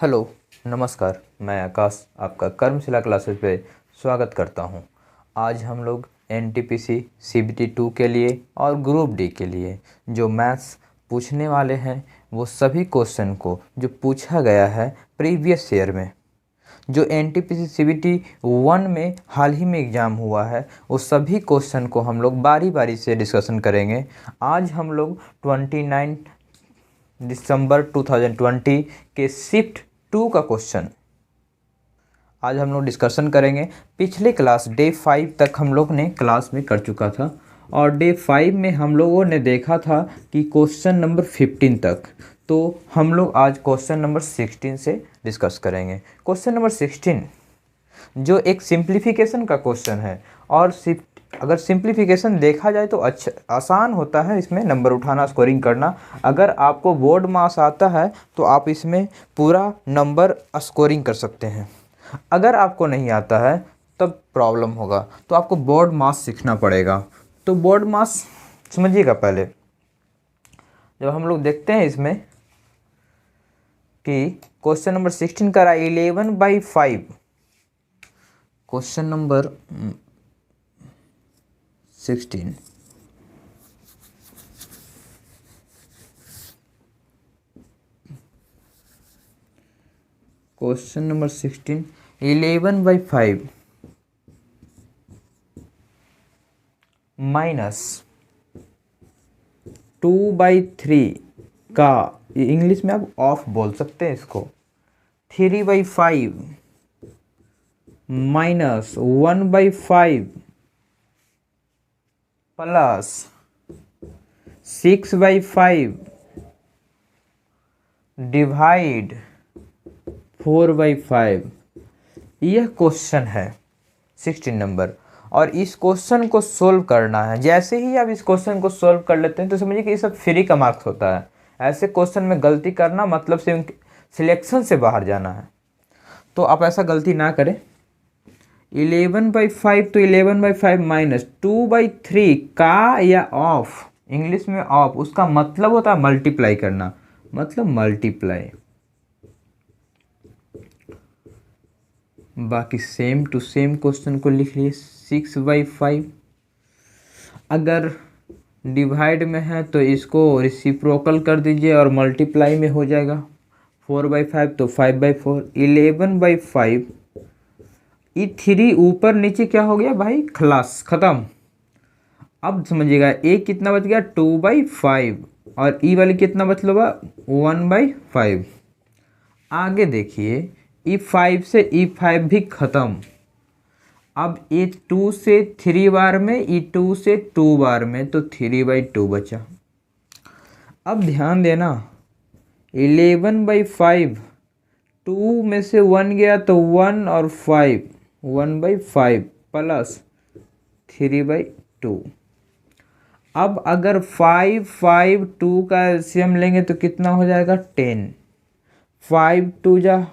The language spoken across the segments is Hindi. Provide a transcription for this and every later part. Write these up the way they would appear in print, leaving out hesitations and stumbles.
हेलो, नमस्कार। मैं आकाश आपका कर्मशिला क्लासेस पे स्वागत करता हूँ। आज हम लोग एनटीपीसी सीबीटी 2 के लिए और ग्रुप डी के लिए जो मैथ्स पूछने वाले हैं वो सभी क्वेश्चन को जो पूछा गया है प्रीवियस ईयर में, जो एनटीपीसी सीबीटी 1 में हाल ही में एग्ज़ाम हुआ है, वो सभी क्वेश्चन को हम लोग बारी बारी से डिस्कशन करेंगे। आज हम लोग 29 दिसंबर 2020 के शिफ्ट 2 का क्वेश्चन आज हम लोग डिस्कशन करेंगे। पिछले क्लास डे 5 तक हम लोग ने क्लास में कर चुका था और डे 5 में हम लोगों ने देखा था कि क्वेश्चन नंबर 15 तक। तो हम लोग आज क्वेश्चन नंबर 16 से डिस्कस करेंगे। क्वेश्चन नंबर 16 जो एक सिंप्लीफिकेशन का क्वेश्चन है और अगर सिंप्लीफिकेशन देखा जाए तो अच्छा आसान होता है इसमें नंबर उठाना, स्कोरिंग करना। अगर आपको बोर्ड मास आता है तो आप इसमें पूरा नंबर स्कोरिंग कर सकते हैं। अगर आपको नहीं आता है तब प्रॉब्लम होगा, तो आपको बोर्ड मास सीखना पड़ेगा। तो बोर्ड मास समझिएगा। पहले जब हम लोग देखते हैं इसमें कि क्वेश्चन नंबर 16 का 11/5, question number 16 question number 16 11/5 minus 2/3 का, इंग्लिश में आप ऑफ बोल सकते हैं इसको, 3/5 माइनस 1/5 प्लस 6/5 डिवाइड 4/5। यह क्वेश्चन है 16 नंबर और इस क्वेश्चन को सोल्व करना है। जैसे ही आप इस क्वेश्चन को सोल्व कर लेते हैं तो समझिए कि ये सब फ्री का मार्क्स होता है। ऐसे क्वेश्चन में गलती करना मतलब से सिलेक्शन से बाहर जाना है, तो आप ऐसा गलती ना करें। 11/5 तो 11/5 माइनस 2/3 का या ऑफ, इंग्लिश में ऑफ, उसका मतलब होता है मल्टीप्लाई करना, मतलब मल्टीप्लाई। बाकी सेम टू सेम क्वेश्चन को लिख लिए 6/5। अगर डिवाइड में है तो इसको रेसिप्रोकल कर दीजिए और मल्टीप्लाई में हो जाएगा। 4/5 तो 5/4, 11/5। ये 3 ऊपर नीचे क्या हो गया भाई, खलास, ख़त्म। अब समझिएगा ए कितना बच गया 2/5 और ई वाली कितना बच लो 1/5। आगे देखिए E5 से E5 भी ख़त्म। अब E2 से 3 बार में, E2 से 2 बार में, तो 3/2 बचा। अब ध्यान देना 11/5, 2 में से 1 गया तो 1 और 5, 1/5 प्लस 3/2। अब अगर 5, 5, 2 का एलसीएम लेंगे तो कितना हो जाएगा 10। 5 2 जा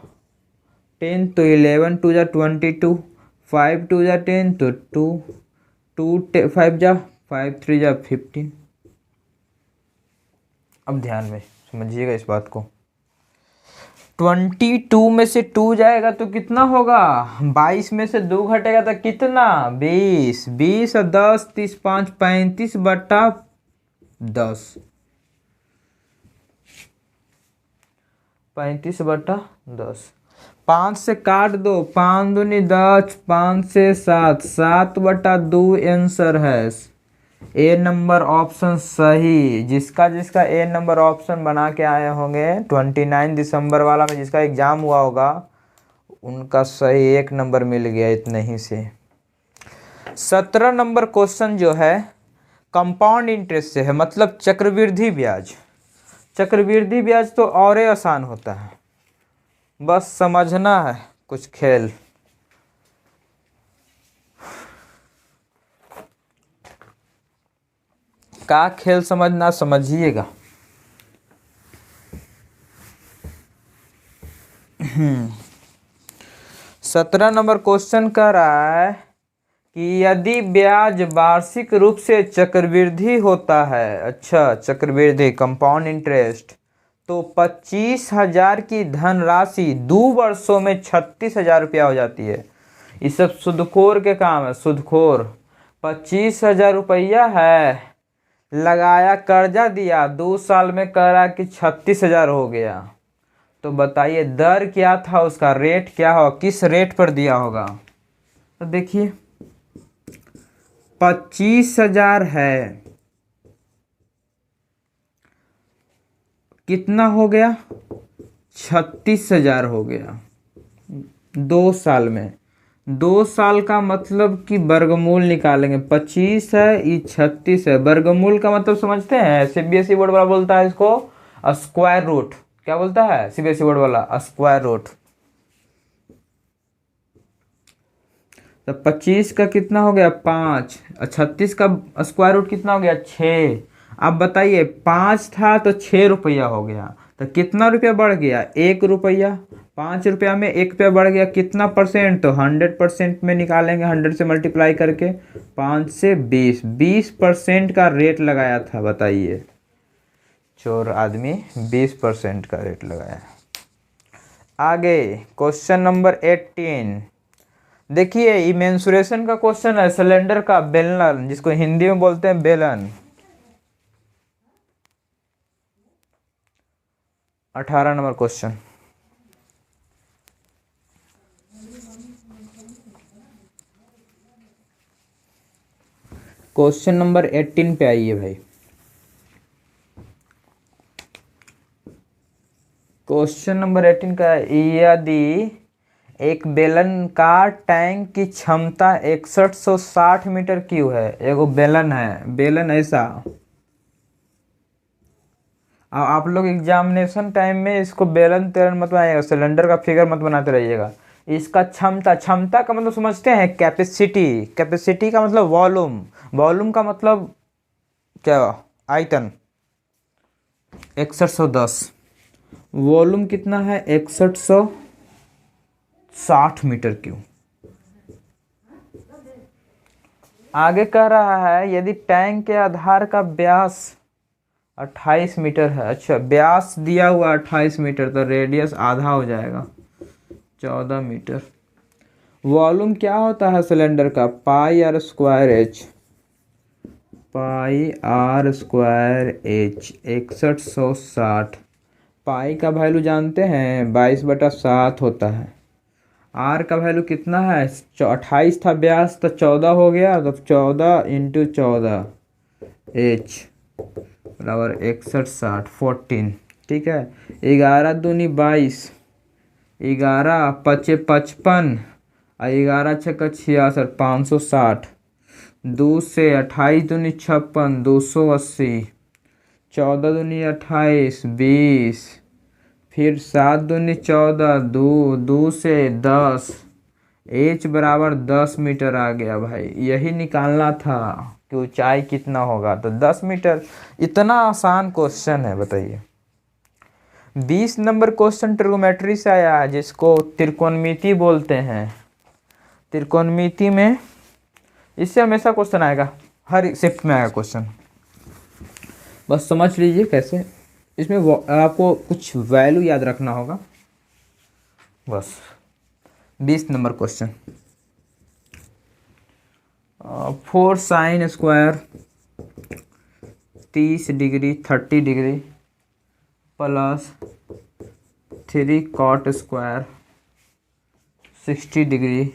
10 तो 11 2 जा 22, 5 2 जा 10 तो 2, 2 5 जा 5 3 जा 15। अब ध्यान में समझिएगा इस बात को। 22 में से 2 जाएगा तो कितना होगा, 22 में से 2 घटेगा तो कितना 20, 20 और 10 30 5 35/10, 35/10। 5 से काट दो, 5 दूनी 10, 5 से 7, 7/2 आंसर है। ए नंबर ऑप्शन सही। जिसका जिसका ए नंबर ऑप्शन बना के आए होंगे 29 दिसंबर वाला में जिसका एग्ज़ाम हुआ होगा, उनका सही 1 नंबर मिल गया इतने ही से। 17 नंबर क्वेश्चन जो है कंपाउंड इंटरेस्ट से है, मतलब चक्रवृद्धि ब्याज। चक्रवृद्धि ब्याज तो और ही आसान होता है, बस समझना है कुछ खेल। का खेल समझना, समझिएगा। 17 नंबर क्वेश्चन कह रहा है कि यदि ब्याज वार्षिक रूप से चक्रवृद्धि होता है, अच्छा चक्रवृद्धि कंपाउंड इंटरेस्ट, तो 25,000 की धनराशि 2 वर्षों में 36,000 रुपया हो जाती है। ये सब सुदखोर के काम है, सुदखोर। 25,000 रुपया है, लगाया, कर्जा दिया, 2 साल में करा कि 36,000 हो गया। तो बताइए दर क्या था उसका, रेट क्या होगा, किस रेट पर दिया होगा। तो देखिए 25,000 है, कितना हो गया, 36,000 हो गया 2 साल में। 2 साल का मतलब कि वर्गमूल निकालेंगे। 25 है, ये 36 है, वर्गमूल का मतलब समझते हैं। सीबीएसई बोर्ड वाला बोलता है इसको स्क्वायर रूट। क्या बोलता है सीबीएसई बोर्ड वाला? Square root. तो 25 का कितना हो गया, 5। 36 का स्क्वायर रूट कितना हो गया, 6। अब बताइए 5 था तो 6 रुपया हो गया, तो कितना रुपया बढ़ गया, 1 रुपया। 5 रुपया में 1 रुपया बढ़ गया, कितना परसेंट, तो 100% में निकालेंगे, 100 से मल्टीप्लाई करके। 5 से 20% का रेट लगाया था। बताइए चोर आदमी 20% का रेट लगाया। आगे क्वेश्चन नंबर 18। देखिए ये मेंसुरेशन का क्वेश्चन है, सिलेंडर का बेलन, जिसको हिंदी में बोलते हैं बेलन। 18 नंबर क्वेश्चन। क्वेश्चन नंबर 18 पे आइए भाई। क्वेश्चन नंबर 18 का, यदि एक बेलन का टैंक की क्षमता 6160 मीटर क्यूब है। एगो बेलन है, बेलन ऐसा। आप लोग एग्जामिनेशन टाइम में इसको बेलन तेलन मत बनाइएगा, सिलेंडर का फिगर मत बनाते रहिएगा। इसका क्षमता, क्षमता का मतलब समझते हैं, कैपेसिटी। कैपेसिटी का मतलब वॉल्यूम, वॉल्यूम का मतलब क्या, आयतन। 6110, वॉल्यूम कितना है, 6160 मीटर क्यूब। आगे कह रहा है यदि टैंक के आधार का व्यास 28 मीटर है। अच्छा, व्यास दिया हुआ 28 मीटर, तो रेडियस आधा हो जाएगा, 14 मीटर। वॉल्यूम क्या होता है सिलेंडर का, pi R square H, pi R square H. 6160, pi का वैल्यू जानते हैं 22/7 होता है। आर का वैल्यू कितना है, 28 था व्यास, तो 14 हो गया, तो 14 × 14 एच बराबर 6160, 14। ठीक है, 11 दूनी 22, 11 पचे 55, 11 छक्का 66, 560। 2 से 28 दूनी 56, 280। 14 दूनी 28, 20। फिर 7 दूनी 14, 2 से 10। एच बराबर 10 मीटर आ गया भाई। यही निकालना था कि ऊंचाई कितना होगा, तो 10 मीटर। इतना आसान क्वेश्चन है, बताइए। 20 नंबर क्वेश्चन ट्रिग्नोमेट्री से आया है, जिसको त्रिकोणमिति बोलते हैं। त्रिकोणमिति में इससे हमेशा क्वेश्चन आएगा, हर शिफ्ट में आएगा क्वेश्चन। बस समझ लीजिए कैसे। इसमें आपको कुछ वैल्यू याद रखना होगा बस। 20 number question, 4 sine square 30 degree 30 degree plus 3 cot square 60 degree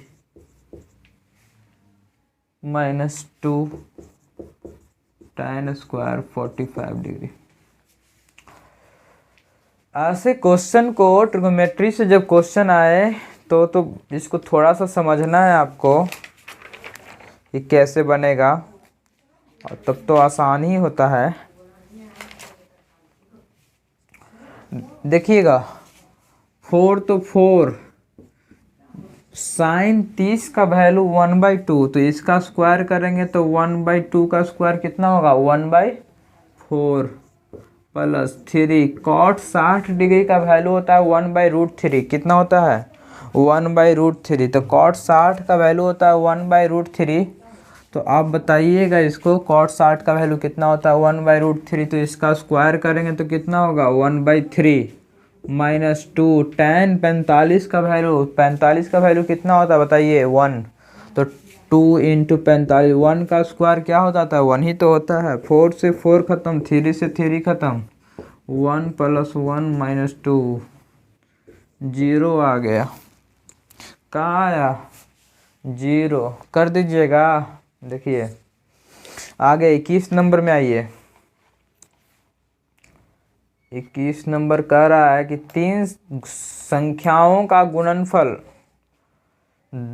-2 tan square 45 degree. ऐसे क्वेश्चन को ट्रिग्नोमेट्री से जब क्वेश्चन आए तो इसको थोड़ा सा समझना है आपको कि कैसे बनेगा, और तब तो आसान ही होता है। देखिएगा 4 तो 4, साइन 30 का वैल्यू 1/2, तो इसका स्क्वायर करेंगे तो 1/2 का स्क्वायर कितना होगा, 1/4 प्लस 3 कॉट 60 डिग्री का वैल्यू होता है 1/√3। कितना होता है, 1/√3। तो कॉट 60 का वैल्यू होता है 1/√3। तो आप बताइएगा इसको, कॉट 60 का वैल्यू कितना होता है 1/√3, तो इसका स्क्वायर करेंगे तो कितना होगा 1/3 -2 tan 45 का वैल्यू कितना होता है बताइए 1, तो 2 × 45, 1 का स्क्वायर क्या होता था 1 ही तो होता है। 4 से 4 खत्म, 3 से 3 खत्म, 1 + 1 - 2 0 आ गया। कहाँ आया 0 कर दीजिएगा। देखिए आगे 21 नंबर में आइए। 21 नंबर कह रहा है कि 3 संख्याओं का गुणनफल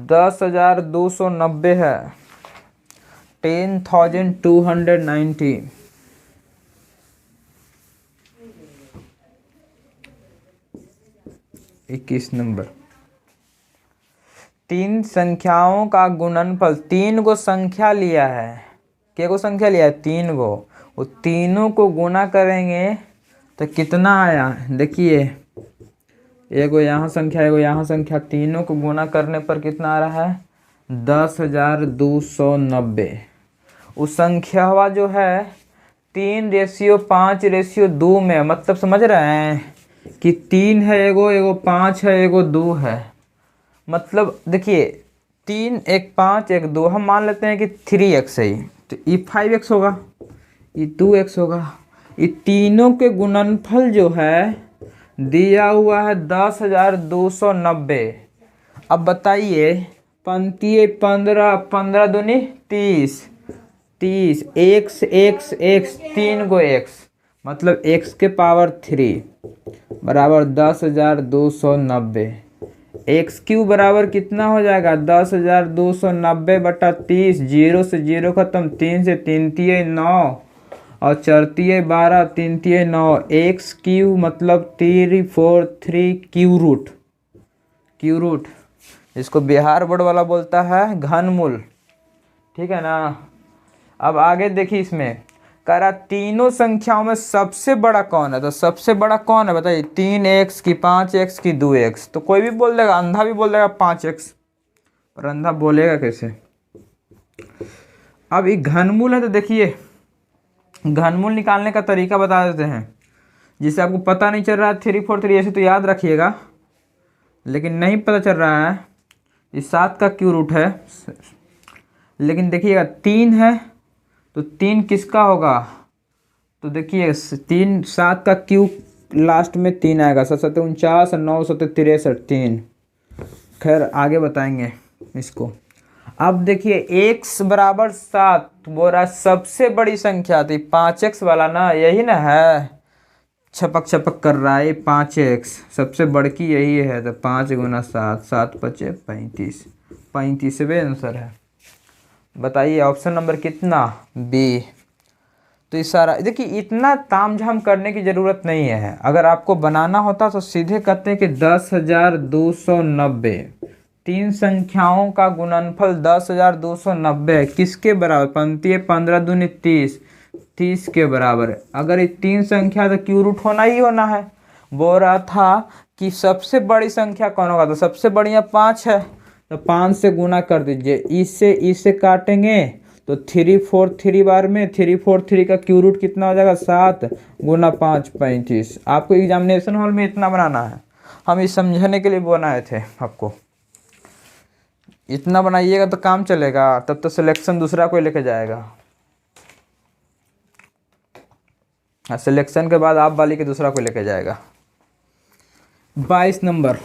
10,290 है, 10,290। 21 नंबर, 3 संख्याओं का गुणनफल, 3 को संख्या लिया है, क्या को संख्या लिया है 3 को, वो तीनों को गुना करेंगे तो कितना आया देखिए, एगो यहाँ संख्या एगो यहाँ संख्या, तीनों को गुना करने पर कितना आ रहा है 10,290। उस संख्या जो है 3:5:2 में, मतलब समझ रहे हैं कि 3 है एगो, एगो 5 है, एगो 2 है। मतलब देखिए 3 1 5 1 2, हम मान लेते हैं कि 3x है, तो ये 5x होगा, ये 2x होगा। ये तीनों के गुणनफल जो है दिया हुआ है 10,290। अब बताइए पंक्ति 15, 15 दूनी 30, 30 x x x 3 को x, मतलब x के पावर 3 बराबर 10,290। x³ बराबर कितना हो जाएगा 10,290/30, 0 से 0 खत्म, 3 से 3 × 9 और 4 × 12, 3 × 9, x³ मतलब 343 क्यू रूट, इसको बिहार बोर्ड वाला बोलता है घनमूल, ठीक है ना। अब आगे देखिए, इसमें कह रहा तीनों संख्याओं में सबसे बड़ा कौन है, तो सबसे बड़ा कौन है बताइए, 3x की, 5x की, 2x। तो कोई भी बोल देगा, अंधा भी बोल देगा 5x, पर अंधा बोलेगा कैसे। अब ये घनमूल है, तो देखिए घनमूल निकालने का तरीका बता देते हैं, जिससे आपको पता नहीं चल रहा है 343 ऐसे तो याद रखिएगा, लेकिन नहीं पता चल रहा है इस 7 का क्यू रूट है, लेकिन देखिएगा 3 है तो 3 किसका होगा, तो देखिए 3 7 का क्यू लास्ट में 3 आएगा, 7 7 49, 9 7 63, 3। खैर आगे बताएंगे इसको। अब देखिए x बराबर 7 बोल रहा है सबसे बड़ी संख्या, तो 5x वाला ना, यही ना है, छपक छपक कर रहा है 5x, सबसे बड़की यही है, तो 5 × 7, 7 × 5 = 35, 35वें आंसर है। बताइए ऑप्शन नंबर कितना बी। तो ये सारा देखिए, इतना तामझाम करने की ज़रूरत नहीं है, अगर आपको बनाना होता तो सीधे कहते हैं कि 10,290, 3 संख्याओं का गुणनफल 10,290 किसके बराबर, पंक्ति 15 दूनी 30, 30 के बराबर है। अगर ये 3 संख्या तो क्यू रूट होना ही होना है। बोल रहा था कि सबसे बड़ी संख्या कौन होगा, तो सबसे बढ़िया 5 है, तो 5 से गुना कर दीजिए, इससे काटेंगे तो 343 बार में 343 का क्यू रूट कितना हो जाएगा 7 × 5 35। आपको एग्जामिनेशन हॉल में इतना बनाना है, हम इस समझने के लिए बनाए थे आपको, इतना बनाइएगा तो काम चलेगा, तब तो सिलेक्शन दूसरा कोई लेके जाएगा, सिलेक्शन के बाद आप वाली के दूसरा कोई लेके जाएगा। 22 नंबर,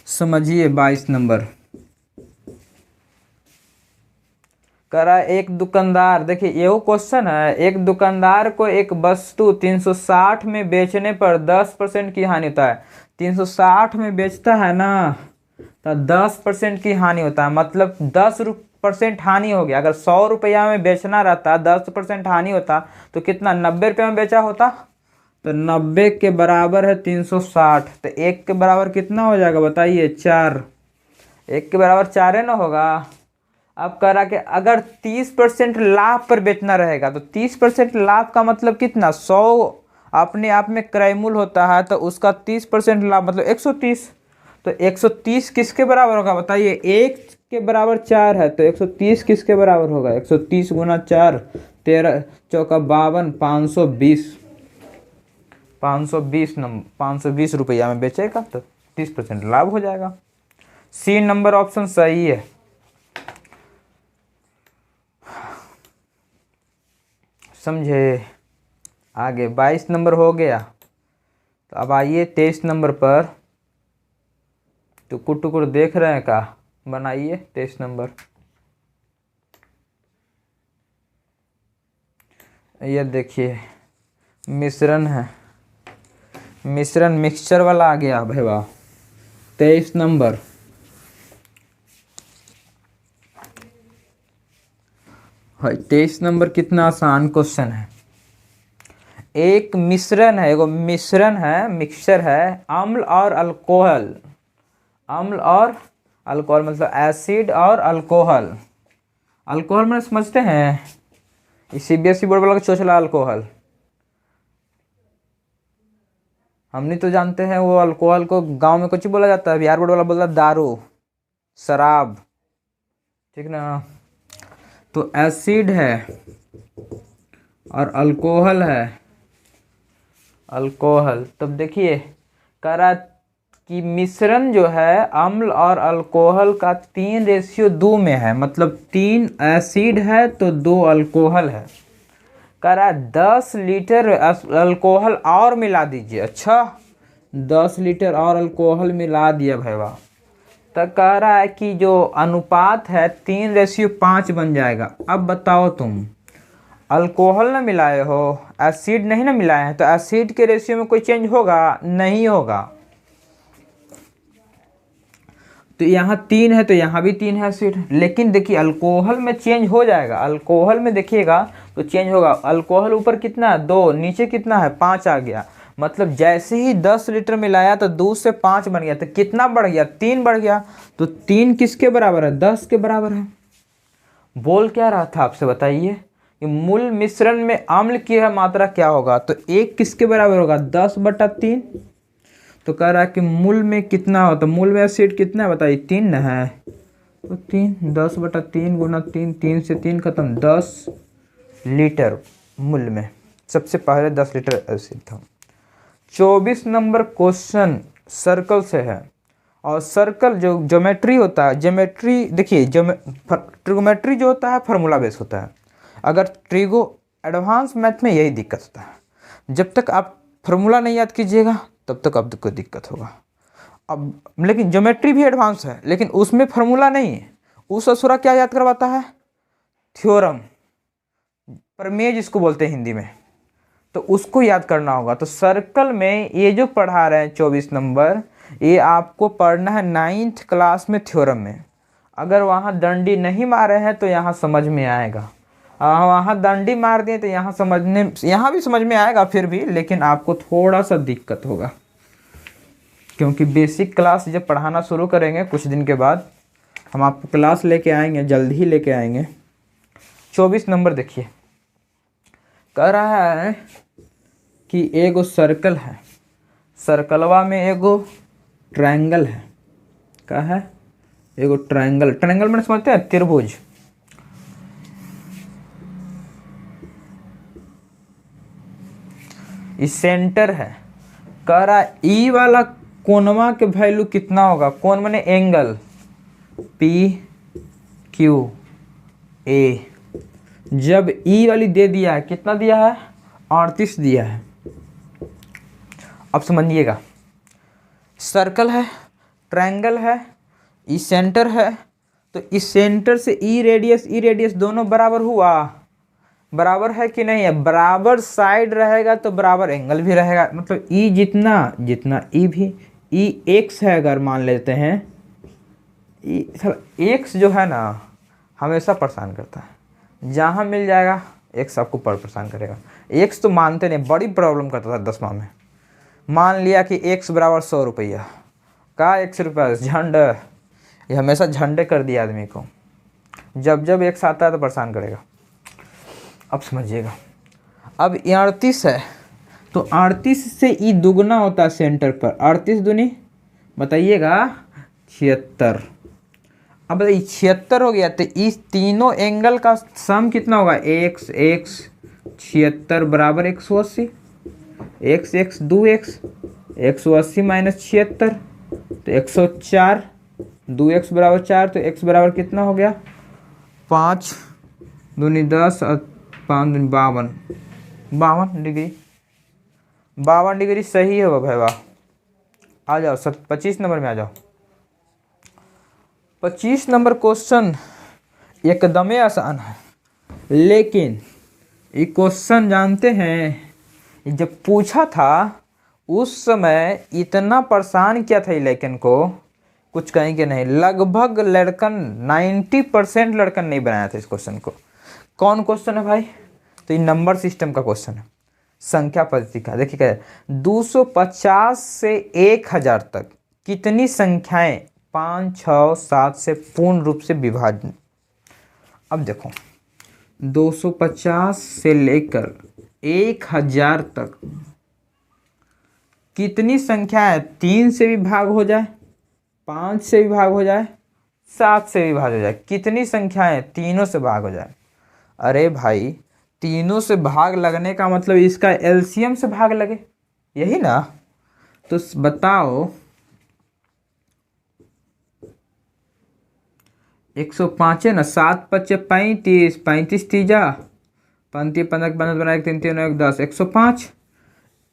समझिए 22 नंबर करा, एक दुकानदार, देखिए ये वो क्वेश्चन है, एक दुकानदार को एक वस्तु 360 में बेचने पर 10% की हानि होता है। 360 में बेचता है ना, तो 10% की हानि होता है, मतलब 10% हानि हो गया। अगर 100 रुपया में बेचना रहता, 10% हानि होता तो कितना 90 रुपये में बेचा होता, तो 90 के बराबर है 360, तो 1 के बराबर कितना हो जाएगा बताइए 4, 1 के बराबर 4 है ना होगा। अब कह रहा कि अगर 30% लाभ पर बेचना रहेगा, तो 30% लाभ का मतलब कितना, 100 अपने आप में क्रयमूल्य होता है, तो उसका 30% लाभ मतलब 130, तो 130 किसके बराबर होगा बताइए, 1 के बराबर 4 है तो 130 किसके बराबर होगा, 130 गुना 4, 13 चौका 52, 520, 520 रुपया में बेचेगा तो 30% लाभ हो जाएगा। सी नंबर ऑप्शन सही है। समझे। आगे 22 नंबर हो गया। तो अब आइए 23 नंबर पर। टुकुर टुकुर देख रहे हैं का, बनाइए 23 नंबर। ये देखिए मिश्रण है, मिश्रण मिक्सचर वाला आ गया भाई वाह। 23 नंबर, भाई 23 नंबर कितना आसान क्वेश्चन है। एक मिश्रण है, एगो मिश्रण है, मिक्सचर है, अम्ल और अल्कोहल। अम्ल और अल्कोहल मतलब एसिड और अल्कोहल। अल्कोहल में समझते हैं, सीबीएसई बोर्ड वाला चोचला अल्कोहल। हमने तो जानते हैं वो अल्कोहल को गांव में कुछ बोला जाता है, बिहार बोर्ड वाला बोलता है दारू, शराब, ठीक ना। तो एसिड है और अल्कोहल है, अल्कोहल। तब देखिए करा कि मिश्रण जो है अम्ल और अल्कोहल का 3:2 में है, मतलब 3 एसिड है तो 2 अल्कोहल है। करा 10 लीटर अल्कोहल और मिला दीजिए। अच्छा 10 लीटर और अल्कोहल मिला दिया भाई वाह। तब कह रहा है कि जो अनुपात है 3:5 बन जाएगा। अब बताओ तुम अल्कोहल ना मिलाए हो, एसिड नहीं ना मिलाए हैं, तो एसिड के रेशियो में कोई चेंज होगा नहीं होगा। तो यहाँ 3 है तो यहाँ भी 3 है एसिड, लेकिन देखिए अल्कोहल में चेंज हो जाएगा। अल्कोहल में देखिएगा तो चेंज होगा। अल्कोहल ऊपर कितना है 2, नीचे कितना है 5 आ गया। मतलब जैसे ही 10 लीटर मिलाया तो 2 से 5 बन गया, तो कितना बढ़ गया 3 बढ़ गया। तो 3 किसके बराबर है 10 के बराबर है। बोल क्या रहा था आपसे बताइए कि मूल मिश्रण में अम्ल की मात्रा क्या होगा, तो 1 किसके बराबर होगा 10/3। तो कह रहा है कि मूल में कितना हो, तो मूल में एसिड कितना है बताइए 3 न है, तो 3 10/3 गुना 3, 3 से 3 खत्म, 10 लीटर मूल में सबसे पहले 10 लीटर एसिड था। 24 नंबर क्वेश्चन सर्कल से है। और सर्कल जो ज्योमेट्री होता है, ज्योमेट्री देखिए ट्रिगोमेट्री जो होता है फार्मूला बेस होता है। अगर ट्रिगो एडवांस मैथ में यही दिक्कत होता है, जब तक आप फार्मूला नहीं याद कीजिएगा तब तक आपको दिक्कत होगा। अब लेकिन ज्योमेट्री भी एडवांस है, लेकिन उसमें फार्मूला नहीं है। उस असुरा क्या याद करवाता है, थ्योरम, प्रमेय जिसको बोलते हैं हिंदी में, तो उसको याद करना होगा। तो सर्कल में ये जो पढ़ा रहे हैं 24 नंबर, ये आपको पढ़ना है 9th क्लास में थ्योरम में। अगर वहाँ डंडी नहीं मारे हैं तो यहाँ समझ में आएगा, वहाँ डंडी मार दिए तो यहाँ भी समझ में आएगा फिर भी, लेकिन आपको थोड़ा सा दिक्कत होगा, क्योंकि बेसिक क्लास जब पढ़ाना शुरू करेंगे कुछ दिन के बाद, हम आपको क्लास लेके आएंगे, जल्द ही लेके आएंगे। 24 नंबर देखिए, कह रहा है कि एगो सर्कल है, सर्कलवा में एगो ट्रायंगल है। क्या है, एगो ट्रायंगल। ट्रायंगल में समझते हैं त्रिभुज। इस सेंटर है। कह रहा ई वाला कोनवा के वैल्यू कितना होगा, कोन माने एंगल, PQA। जब ई वाली दे दिया है, कितना दिया है 38 दिया है। अब समझिएगा, सर्कल है, ट्रायंगल है, ई सेंटर है, तो इस सेंटर से ई रेडियस दोनों बराबर हुआ, बराबर है कि नहीं है। बराबर साइड रहेगा तो बराबर एंगल भी रहेगा। मतलब ई जितना ई भी, ई एक्स है अगर मान लेते हैं, ई एक्स जो है ना हमेशा परेशान करता है, जहाँ मिल जाएगा एक्स आपको परेशान करेगा। एक्स तो मानते नहीं, बड़ी प्रॉब्लम करता था 10वां में। मान लिया कि एक्स बराबर 100 रुपया, का 100 रुपया झंड, ये हमेशा झंडे कर दिया आदमी को। जब एक्स आता है तो परेशान करेगा। अब समझिएगा, अब 38 है तो 38 से ई दुगना होता है सेंटर पर, 38 दूनी बताइएगा 76। अब बताइए 76 हो गया तो इस तीनों एंगल का सम कितना होगा, एक्स एक्स 76 बराबर 180, एक्स एक्स 2x, 180 माइनस 76 तो 104, 2x बराबर 4 तो x बराबर कितना हो गया 5 दूनी 10 और 5 दूनी 52, 52 डिग्री, 52 डिग्री सही होगा भाई वाह। आ जाओ 25 नंबर में आ जाओ। 25 नंबर क्वेश्चन एकदम ही आसान है, लेकिन ये क्वेश्चन जानते हैं जब पूछा था उस समय इतना परेशान किया था लड़कन को, कुछ कहेंगे नहीं, लगभग लड़कन 90% लड़कन नहीं बनाया था इस क्वेश्चन को। कौन क्वेश्चन है भाई, तो ये नंबर सिस्टम का क्वेश्चन है, संख्या पद्धति का। देखिए क्या है, 250 से 1000 तक कितनी संख्याएं 5, 6, 7 से पूर्ण रूप से विभाजन। अब देखो 250 से लेकर 1000 तक कितनी संख्या है 3 से भी भाग हो जाए, 5 से भी भाग हो जाए, 7 से भी भाग हो जाए, कितनी संख्याएं तीनों से भाग हो जाए। अरे भाई तीनों से भाग लगने का मतलब इसका एलसीएम से भाग लगे, यही ना। तो बताओ 105 है ना, 7 5 35, 35 तीजा 35 15 बना 3 3 1 10, 105।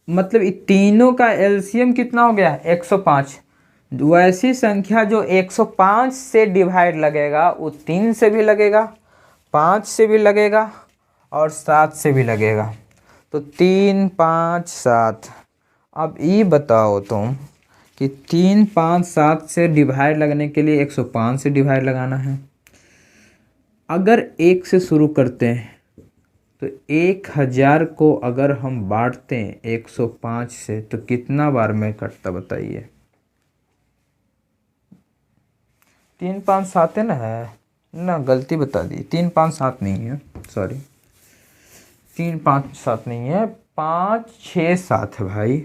मतलब ये तीनों का एलसीएम कितना हो गया 105। वैसी संख्या जो 105 से डिवाइड लगेगा वो 3 से भी लगेगा, 5 से भी लगेगा और 7 से भी लगेगा। तो 3 5 7। अब ये बताओ तुम कि 3 5 7 से डिवाइड लगने के लिए 105 से डिवाइड लगाना है। अगर 1 से शुरू करते हैं तो 1000 को अगर हम बांटते हैं 105 से तो कितना बार में कटता बताइए। 3 5 7 है ना, गलती बता दी, 3 5 7 नहीं है, सॉरी 3 5 7 नहीं है, 5 6 7 है भाई,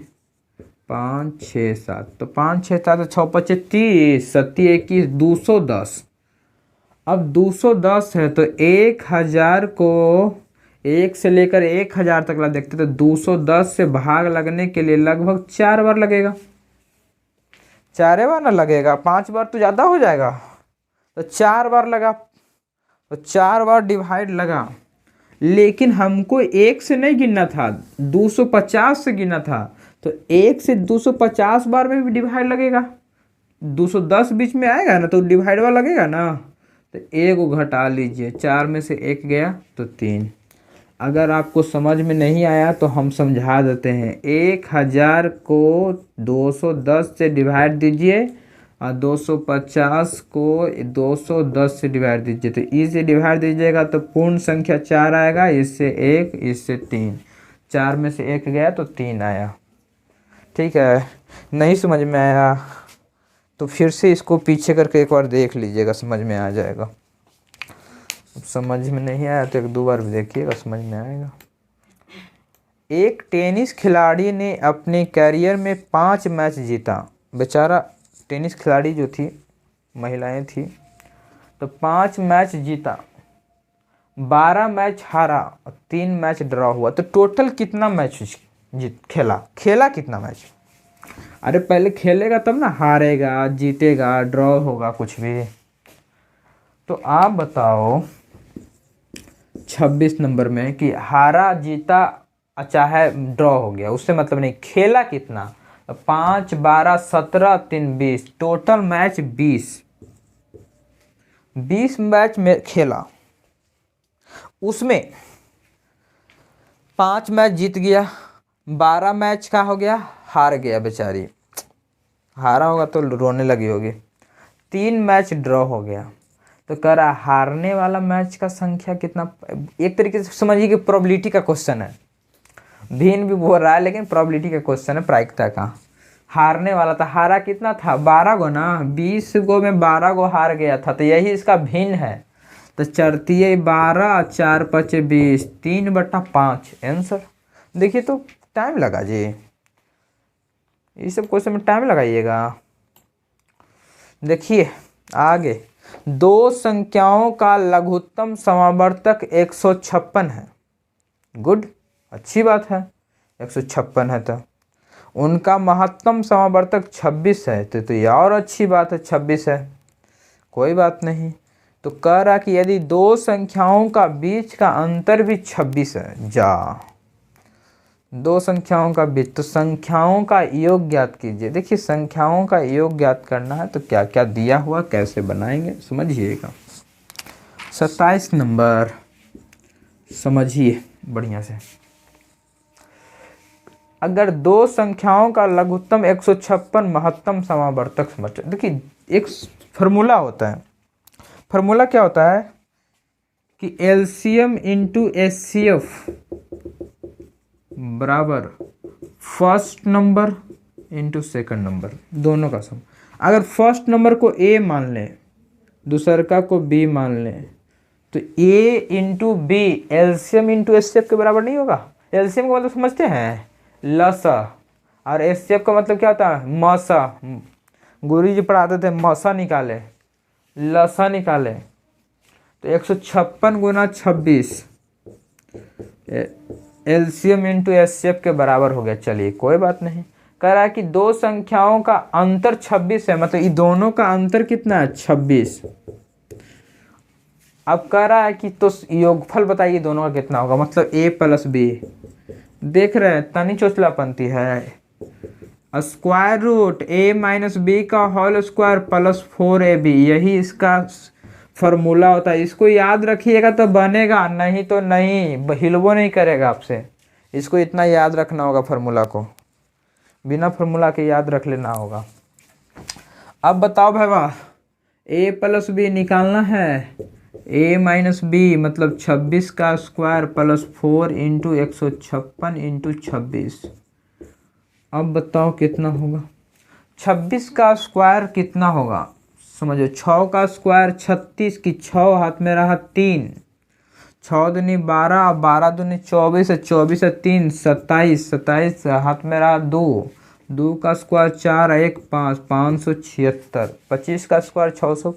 5 6 7। तो 5 6 7 6 5 30, 7 21 210। अब 210 है तो 1000 को 1 से लेकर 1000 तक ला देखते तो 210 से भाग लगने के लिए लगभग 4 बार लगेगा, 4 बार ना लगेगा, 5 बार तो ज़्यादा हो जाएगा। तो 4 बार लगा, तो 4 बार डिवाइड लगा, लेकिन हमको 1 से नहीं गिनना था, 250 से गिनना था। तो 1 से 250 बार में भी डिवाइड लगेगा, 210 बीच में आएगा ना तो डिवाइड वाला लगेगा ना। तो 1 को घटा लीजिए, 4 में से 1 गया तो 3। अगर आपको समझ में नहीं आया तो हम समझा देते हैं। 1000 को 210 से डिवाइड दीजिए और 250 को 210 से डिवाइड दीजिए, तो ई से डिवाइड दीजिएगा तो पूर्ण संख्या 4 आएगा, इससे 1 इससे 3, 4 में से 1 गया तो 3 आया। ठीक है, नहीं समझ में आया तो फिर से इसको पीछे करके एक बार देख लीजिएगा, समझ में आ जाएगा। समझ में नहीं आया तो 1 2 बार भी देखिएगा, समझ में आएगा। एक टेनिस खिलाड़ी ने अपने कैरियर में 5 मैच जीता। बेचारा टेनिस खिलाड़ी जो थी, महिलाएं थी, तो 5 मैच जीता, 12 मैच हारा और 3 मैच ड्रॉ हुआ। तो टोटल कितना मैच खेला कितना मैच। अरे पहले खेलेगा तब ना, हारेगा जीतेगा ड्रॉ होगा कुछ भी। तो आप बताओ 26 नंबर में कि हारा जीता चाहे ड्रॉ हो गया, उससे मतलब नहीं, खेला कितना। 5 12 17 3 20, टोटल मैच 20 मैच में खेला, उसमें 5 मैच जीत गया, 12 मैच का हो गया हार गया, बेचारी हारा होगा तो रोने लगी होगी। 3 मैच ड्रॉ हो गया, तो कह रहा हारने वाला मैच का संख्या कितना। एक तरीके से समझिए कि प्रोबेबिलिटी का क्वेश्चन है, भिन्न भी बोल रहा है लेकिन प्रोबेबिलिटी का क्वेश्चन है, प्रायिकता का। हारने वाला था, हारा कितना था 12 गो ना, 20 गो में 12 गो हार गया था, तो यही इसका भिन्न है। तो चरतीय 12 4 5 20, 3/5 आंसर। देखिए तो टाइम लगा जी, ये सब क्वेश्चन में टाइम लगाइएगा। देखिए आगे, दो संख्याओं का लघुत्तम समावर्तक 156 है। गुड, अच्छी बात है, 156 है। तो उनका महत्तम समावर्तक 26 है, तो ये और अच्छी बात है, 26 है, कोई बात नहीं। तो कह रहा कि यदि दो संख्याओं का बीच का अंतर भी 26 है, जा दो संख्याओं का बीच, तो संख्याओं का योग ज्ञात कीजिए। देखिए संख्याओं का योग ज्ञात करना है तो क्या क्या दिया हुआ, कैसे बनाएंगे समझिएगा। 27 नंबर समझिए बढ़िया से। अगर दो संख्याओं का लघुत्तम 156 महत्तम समावर्तक समझ, देखिए एक फार्मूला होता है। फार्मूला क्या होता है कि एलसीएम इंटू एचसीएफ बराबर first number into second number, दोनों का सम। अगर फर्स्ट नंबर को ए मान लें, दूसरा को बी मान लें, तो A into B LCM into HCF के बराबर नहीं होगा। एलसीएम का मतलब समझते हैं, लसा, और एचसीएफ का मतलब क्या होता है, मसा। गुरु जी पढ़ाते थे मसा निकाले, लसा निकाले। तो 156 गुना 26 एलसीएम इंटू एचसीएफ के बराबर हो गया। चलिए कोई बात नहीं। कह रहा है कि दो संख्याओं का अंतर 26 है, मतलब ये दोनों का अंतर कितना है, 26। अब कह रहा है कि तो योगफल बताइए दोनों का कितना होगा, मतलब ए प्लस बी। देख रहे हैं तनी चोचलापंती है। स्क्वायर रूट ए माइनस बी का होल स्क्वायर प्लस 4ab, यही इसका फॉर्मूला होता है। इसको याद रखिएगा तो बनेगा, नहीं तो नहीं, हिलबो नहीं करेगा आपसे। इसको इतना याद रखना होगा, फार्मूला को बिना फार्मूला के याद रख लेना होगा। अब बताओ भाई, ए प्लस बी निकालना है। ए माइनस बी मतलब 26 का स्क्वायर प्लस 4 इंटू 156 इंटू 26। अब बताओ कितना होगा। 26 का स्क्वायर कितना होगा, समझो। 6 का स्क्वायर 36 की 6 हाथ में रहा 3, 6 दूनी 12, 12 दूनी 24, 24 3 27, 27 हाथ में रहा 2, 2 का स्क्वायर 4, 1 5, 576। 25 का स्क्वायर 600,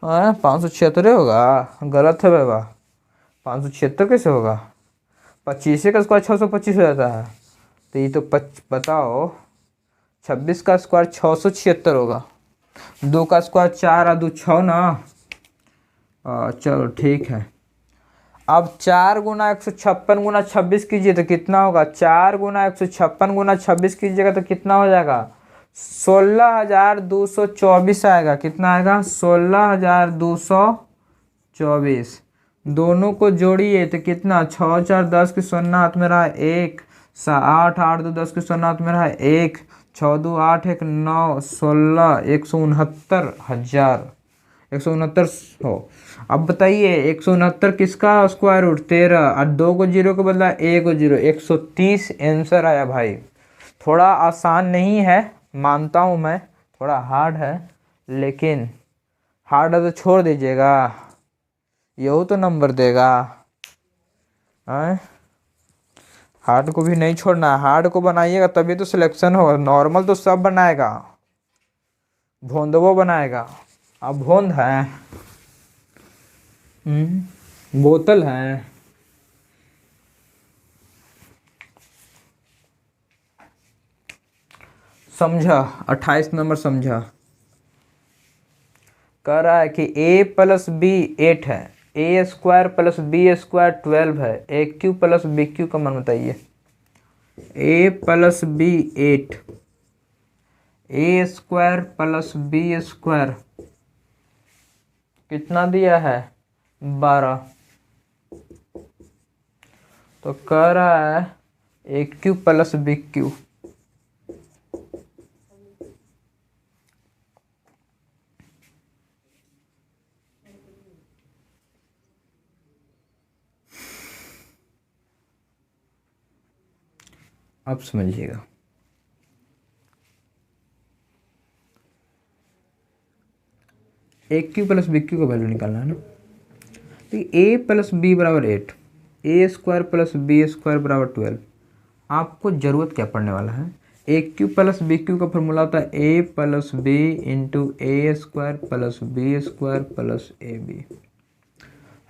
576 होगा। गलत है बाबा, 576 कैसे होगा। 25 का स्क्वायर 625 हो जाता है, तो ये तो बताओ 26 का स्क्वायर 676 होगा। 2 का स्क्वायर 4 और 2 6 ना। चलो ठीक है। अब 4 गुना 156 गुना 26 कीजिए तो कितना होगा। 4 गुना 156 गुना 26 कीजिएगा तो कितना हो जाएगा, 16,224 आएगा। कितना आएगा, 16,224। दोनों को जोड़िए तो कितना, 6 4 10 की 0 हाथ में रहा 1, 8 8 2 10 की 0 हाथ में रहा 1, 6 2 8 1 9 16, 169,000, 169 हो। अब बताइए 169 किसका स्क्वायर रूट 13, और 2 को 0 को बदला 1 को 0, 130 आंसर आया भाई। थोड़ा आसान नहीं है, मानता हूँ मैं, थोड़ा हार्ड है, लेकिन हार्ड है तो छोड़ दीजिएगा, यही तो नंबर देगा। हार्ड को भी नहीं छोड़ना, हार्ड को बनाइएगा तभी तो सिलेक्शन होगा। नॉर्मल तो सब बनाएगा, भोंदवो बनाएगा। अब भोंद है, बोतल है। समझा, 28 नंबर समझा। कह रहा है कि a प्लस बी 8 है, A square plus B square 12 है, A cube plus B cube का मान बताइए। a plus B 8, A square plus B square कितना दिया है, 12। तो कह रहा है A cube plus B cube. अब समझिएगा, A cube plus B cube का वैल्यू निकालना है ना। तो ए प्लस बी बराबर 8, A square plus B square बराबर 12। आपको ज़रूरत क्या पड़ने वाला है, A cube plus B cube का फॉर्मूला होता है A plus B into A square plus B square plus A B.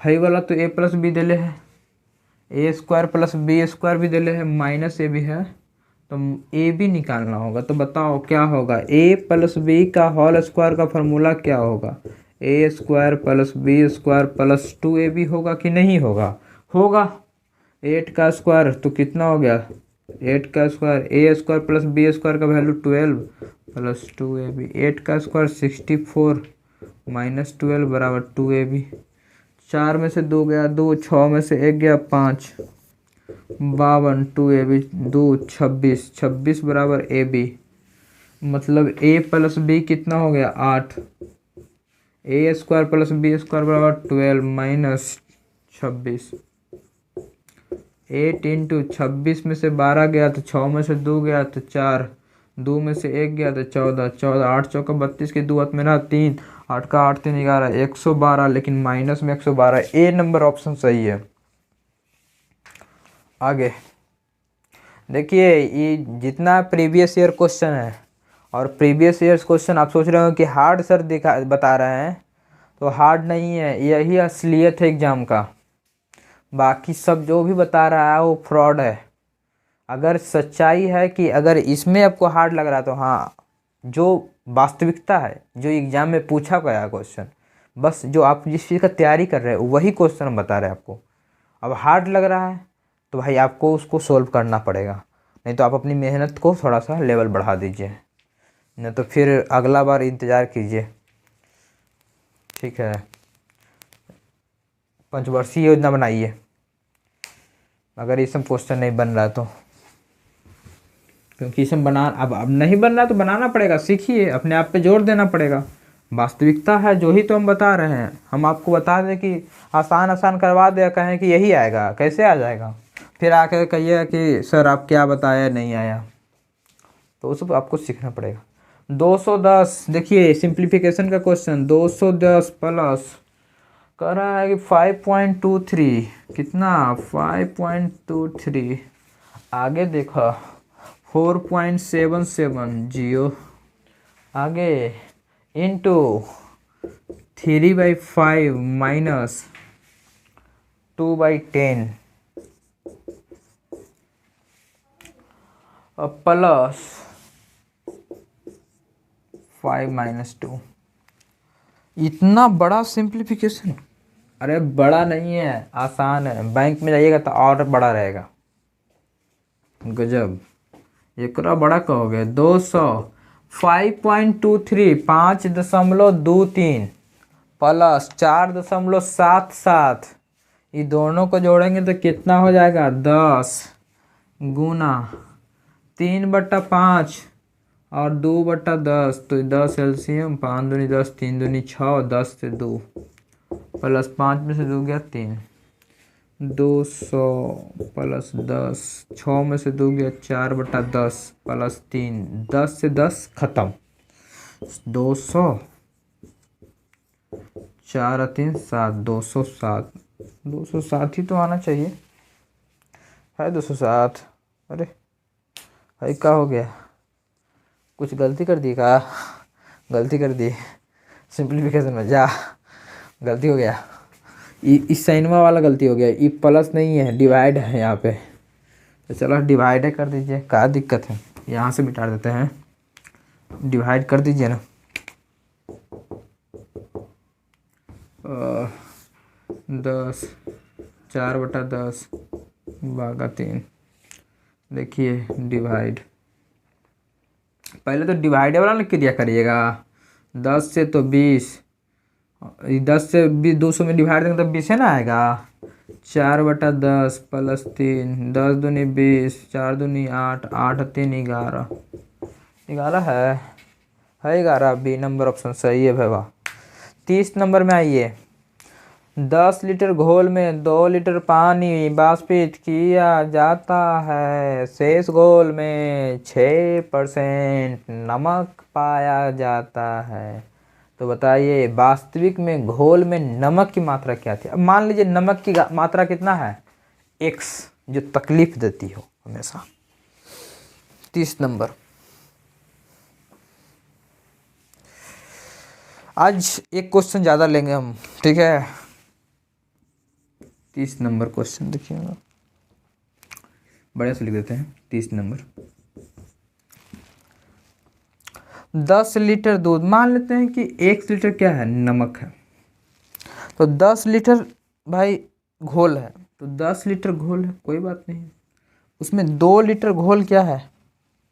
है वाला तो ए प्लस बी दिले है, A square plus B square भी दिले है, माइनस ए भी है, तो ए बी निकालना होगा। तो बताओ क्या होगा, ए प्लस बी का होल स्क्वायर का फॉर्मूला क्या होगा, A square plus B square plus 2ab होगा कि नहीं होगा? होगा। 8 का स्क्वायर तो कितना हो गया, 8 का स्क्वायर ए स्क्वायर प्लस बी स्क्वायर का वैल्यू 12 प्लस 2ab, 8 का स्क्वायर 64 माइनस 12 बराबर 2ab। 4 में से 2 गया 2, 6 में से 1 गया 5, 52 2ab 2 26, 26 बराबर ab। मतलब a प्लस बी कितना हो गया 8, A square plus B square बराबर 12 माइनस 26। 8 इंटू 26 में से 12 गया तो 6 में से 2 गया तो 4, 2 में से 1 गया तो 14, 14 8 चौका 32 के 2 हाथ में ना 3, 8 का 8 3 11 112, लेकिन माइनस में 112। ए नंबर ऑप्शन सही है। आगे देखिए, ये जितना प्रीवियस ईयर क्वेश्चन है और प्रीवियस ईयर क्वेश्चन आप सोच रहे हो कि हार्ड सर बता रहे हैं, तो हार्ड नहीं है, यही असलियत है एग्ज़ाम का। बाकी सब जो भी बता रहा है वो फ्रॉड है। अगर सच्चाई है कि अगर इसमें आपको हार्ड लग रहा है तो हाँ, जो वास्तविकता है, जो एग्ज़ाम में पूछा गया क्वेश्चन, बस जो आप जिस चीज़ का तैयारी कर रहे हैं वही क्वेश्चन हम बता रहे हैं आपको। अब हार्ड लग रहा है तो भाई आपको उसको सोल्व करना पड़ेगा, नहीं तो आप अपनी मेहनत को थोड़ा सा लेवल बढ़ा दीजिए, नहीं तो फिर अगला बार इंतज़ार कीजिए। ठीक है, पंचवर्षीय योजना बनाइए अगर ये सब क्वेश्चन नहीं बन रहा तो, क्योंकि इसमें अब नहीं बन रहा तो बनाना पड़ेगा, सीखिए, अपने आप पे जोर देना पड़ेगा। वास्तविकता है जो ही तो हम बता रहे हैं। हम आपको बता दें कि आसान आसान करवा दे, कहें कि यही आएगा, कैसे आ जाएगा? फिर आकर कहिए कि सर आप क्या बताया नहीं आया, तो उस आपको सीखना पड़ेगा। 210 देखिए सिंप्लीफिकेशन का क्वेश्चन, 210 प्लस कह रहा है कि 5.23 कितना 5.23, आगे देखा 4.77 जियो, आगे इंटू 3/5 माइनस 2/10 प्लस 5 माइनस 2। इतना बड़ा सिंप्लीफिकेशन? अरे बड़ा नहीं है, आसान है। बैंक में जाइएगा तो और बड़ा रहेगा। गजब, एकरा बड़ा कहोगे 200 5.23 5.23 प्लस 4.77, ये दोनों को जोड़ेंगे तो कितना हो जाएगा 10 गुना 3/5 और 2/10, तो 10 एलसीएम, 5 दूनी 10 3 दूनी 6, 10 से 2 प्लस 5 में से 2 गया 3, 200 प्लस 10, 6 में से 2 गया 4/10 प्लस 3, 10 से 10 खत्म, 200 4 3 7, 207, 207 ही तो आना चाहिए, है 207। अरे भाई क्या हो गया, कुछ गलती कर दी का? गलती कर दी सिंप्लीफिकेशन में, जा गलती हो गया, इस साइनवा वाला गलती हो गया, ये प्लस नहीं है डिवाइड है यहाँ पे, तो चलो डिवाइड कर दीजिए, क्या दिक्कत है, यहाँ से मिटा देते हैं, डिवाइड कर दीजिए ना। 10 4/10 भागा 3, देखिए डिवाइड, पहले तो डिवाइड वाला लिख के दिया करिएगा। 10 से तो 20, 10 से 20 200 में डिवाइड देंगे तो 20 है ना आएगा, 4/10 प्लस 3, 10 दूनी 20, 4 दूनी 8, 8 3 11, 11 है 11, बी नंबर ऑप्शन सही है भाई। 30 नंबर में आइए, 10 लीटर घोल में 2 लीटर पानी वाष्पित किया जाता है, शेष घोल में 6% नमक पाया जाता है, तो बताइए वास्तविक में घोल में नमक की मात्रा क्या थी? अब मान लीजिए नमक की मात्रा कितना है, x, जो तकलीफ देती हो हमेशा। 30 नंबर आज एक क्वेश्चन ज़्यादा लेंगे हम, ठीक है। 30 नंबर क्वेश्चन देखिएगा, बढ़िया से लिख देते हैं। 30 नंबर, 10 लीटर दूध, मान लेते हैं कि 1 लीटर क्या है, नमक है। तो 10 लीटर भाई घोल है, तो 10 लीटर घोल है, कोई बात नहीं। उसमें 2 लीटर घोल क्या है,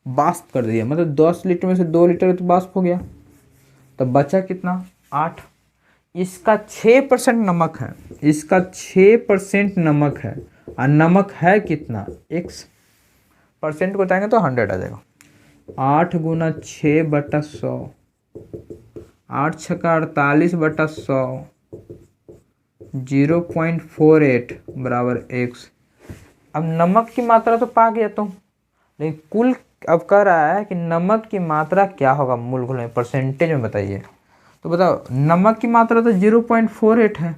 वाष्प कर दिया, मतलब 10 लीटर में से 2 लीटर तो वाष्प हो गया, तो बचा कितना, 8। इसका 6% नमक है, इसका 6% नमक है, और नमक है कितना, x। परसेंट को बताएंगे तो 100 आ जाएगा। 8 गुना 6/100, 8 छक्का 48/100, 0.48 बराबर x। अब नमक की मात्रा तो पा गया तुम, लेकिन कुल अब कह रहा है कि नमक की मात्रा क्या होगा मूल घोल में, परसेंटेज में बताइए। तो बताओ, नमक की मात्रा तो 0.48 है,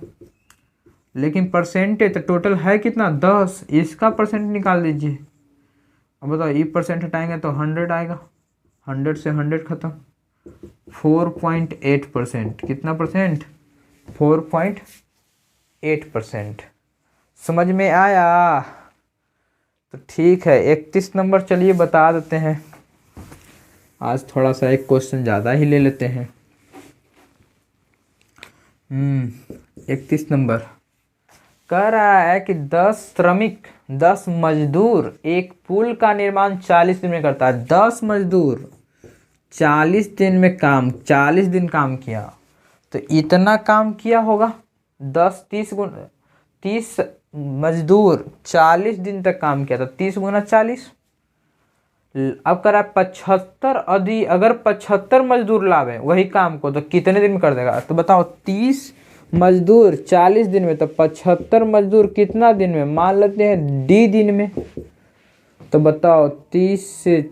लेकिन परसेंटेज तो टोटल है कितना, 10। इसका परसेंट निकाल दीजिए। अब बताओ, ये परसेंट हटाएंगे तो 100 आएगा, 100 से 100 खत्म। 4.8%, कितना परसेंट, 4.8%। समझ में आया? तो ठीक है, 31 नंबर चलिए बता देते हैं। आज थोड़ा सा एक क्वेश्चन ज़्यादा ही ले लेते हैं। 31 नंबर कह रहा है कि 10 श्रमिक, 10 मजदूर एक पुल का निर्माण 40 दिन में करता है। 10 मजदूर 40 दिन में 40 दिन काम किया, तो इतना काम किया होगा। 30 मजदूर 40 दिन तक काम किया, तो 30 गुना 40। अब करा 75, अगर 75 मजदूर लावे वही काम को, तो कितने दिन में कर देगा। तो बताओ, 30 मजदूर 40 दिन में, तो 75 मजदूर कितना दिन में, मान लेते हैं डी दिन में। तो बताओ, 30 से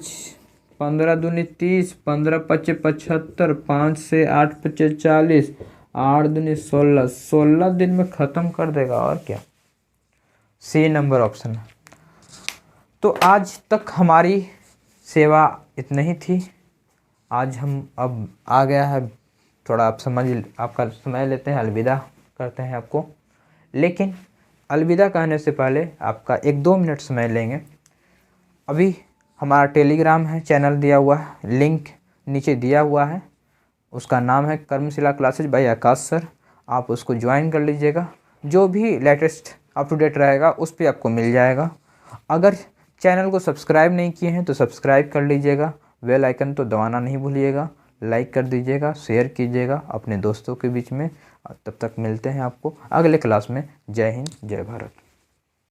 15 दूनी 30, 15 पच्चे 75, 5 से 8 पच्चे 40, 8 दूनी 16, 16 दिन में ख़त्म कर देगा। और क्या, सी नंबर ऑप्शन है। तो आज तक हमारी सेवा इतनी ही थी। आज हम अब आ गया है, थोड़ा आप आपका समय लेते हैं, अलविदा करते हैं आपको। लेकिन अलविदा कहने से पहले आपका 1-2 मिनट समय लेंगे। अभी हमारा टेलीग्राम है, चैनल दिया हुआ है, लिंक नीचे दिया हुआ है, उसका नाम है कर्मशिला क्लासेज बाय आकाश सर। आप उसको ज्वाइन कर लीजिएगा, जो भी लेटेस्ट अप टू डेट रहेगा उस पर आपको मिल जाएगा। अगर चैनल को सब्सक्राइब नहीं किए हैं तो सब्सक्राइब कर लीजिएगा, बेल आइकन तो दबाना नहीं भूलिएगा, लाइक कर दीजिएगा, शेयर कीजिएगा अपने दोस्तों के बीच में। तब तक मिलते हैं आपको अगले क्लास में। जय हिंद, जय भारत।